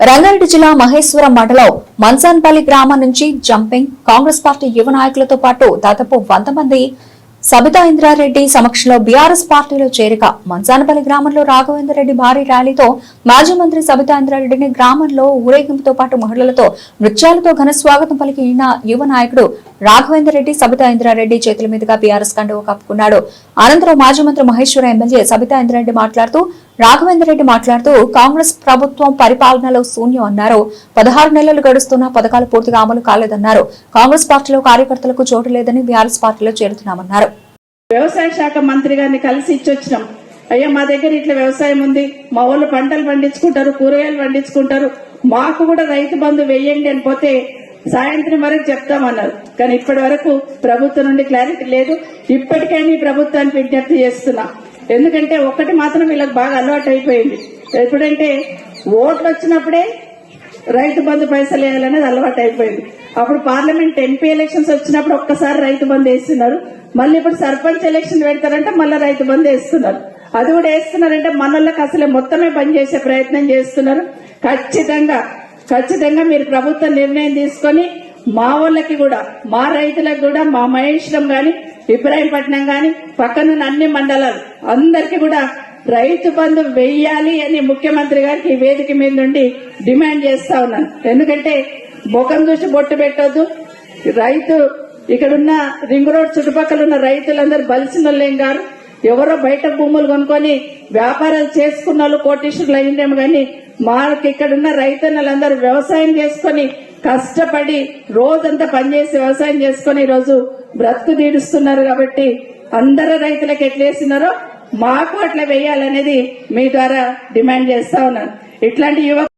రంగారెడ్డి జిల్లా మహేశ్వరం మండలం మన్సాన్పల్లి గ్రామం నుంచి జంపింగ్ కాంగ్రెస్ పార్టీ యువ నాయకులతో పాటు దాదాపు 100 మంది సబితా ఇంద్రారెడ్డి సమక్షంలో బీఆర్ఎస్ పార్టీలో చేరిక. మన్సాన్పల్లి గ్రామంలో రాఘవేందర్ రెడ్డి భారీ ర్యాలీతో మాజీ మంత్రి సబితా ఇంద్రారెడ్డిని గ్రామంలో ఊరేగింపుతో పాటు మహిళలతో నృత్యాలతో ఘన స్వాగతం పలికిన యువ నాయకుడు రాఘవేందర్ రెడ్డి సబితా ఇంద్రారెడ్డి చేతుల మీదుగా బీఆర్ఎస్ కండువా కప్పుకున్నాడు. అనంతరం మాజీ మంత్రి మహేశ్వరం ఎమ్మెల్యే సబితా ఇంద్రారెడ్డి రాఘవేందర్ రెడ్డి మాట్లాడుతూ కాంగ్రెస్ ప్రభుత్వం పరిపాలనలో శూన్యం అన్నారు. 16 నెలలు గడుస్తున్నా పథకాలు పూర్తిగా అమలు కాలేదన్నారు. కాంగ్రెస్ పార్టీలో కార్యకర్తలకు చోటు లేదని బీఆర్ఎస్ పార్టీలో చేరుతున్నామన్నారు. వ్యవసాయ శాఖ మంత్రి గారిని కలిసి ఇచ్చొచ్చినాం. అయ్యా మా దగ్గర ఇట్లా వ్యవసాయం ఉంది, మా వాళ్ళు పంటలు పండించుకుంటారు, కూరగాయలు పండించుకుంటారు, మాకు కూడా రైతు బంధు వేయండి అని పోతే సాయంత్రం వరకు చెప్తామన్నారు. కానీ ఇప్పటి వరకు ప్రభుత్వం నుండి క్లారిటీ లేదు. ఇప్పటికైనా ఈ ప్రభుత్వానికి విజ్ఞప్తి చేస్తున్నా. ఎందుకంటే ఒకటి మాత్రం వీళ్ళకి బాగా అలవాటు అయిపోయింది. ఎప్పుడంటే ఓట్లు వచ్చినప్పుడే రైతు బంధు పైసలు వేయాలనేది అలవాటు అయిపోయింది. అప్పుడు పార్లమెంట్ ఎంపీ ఎలక్షన్స్ వచ్చినప్పుడు ఒక్కసారి రైతు బంధు వేస్తున్నారు. మళ్ళీ ఇప్పుడు సర్పంచ్ ఎలక్షన్ పెడతారంటే మళ్ళీ రైతు బంధు వేస్తున్నారు. అది కూడా వేస్తున్నారంటే మనోళ్ళకి అసలే మొత్తమే బంద్ చేసే ప్రయత్నం చేస్తున్నారు. ఖచ్చితంగా మీరు ప్రభుత్వ నిర్ణయం తీసుకొని మా వాళ్ళకి కూడా, మా రైతులకు కూడా, మా మహేశ్వరం గాని, ఇబ్రాహీంపట్నం గాని, పక్కనున్న అన్ని మండలాలు అందరికీ కూడా రైతు బంధు వెయ్యాలి అని ముఖ్యమంత్రి గారికి ఈ వేదిక మీద నుండి డిమాండ్ చేస్తా ఉన్నాను. ఎందుకంటే ముఖం చూసి బొట్టు పెట్టొద్దు. రైతు ఇక్కడున్న రింగ్ రోడ్ చుట్టుపక్కల ఉన్న రైతులందరూ బలిసినోళ్ళేం గారు, ఎవరో బయట భూములు కొనుక్కొని వ్యాపారాలు చేసుకున్న వాళ్ళు కోటీశ్వరులు అయిందేమో కానీ మాకు ఇక్కడున్న రైతన్నలందరూ వ్యవసాయం చేసుకుని కష్టపడి రోజంతా పనిచేసి వ్యవసాయం చేసుకుని ఈరోజు బ్రతుకు తీరుస్తున్నారు. కాబట్టి అందరు రైతులకు ఎట్లేస్తున్నారో మాకు అట్లా వేయాలనేది మీ ద్వారా డిమాండ్ చేస్తా ఉన్నాను. ఇట్లాంటి యువ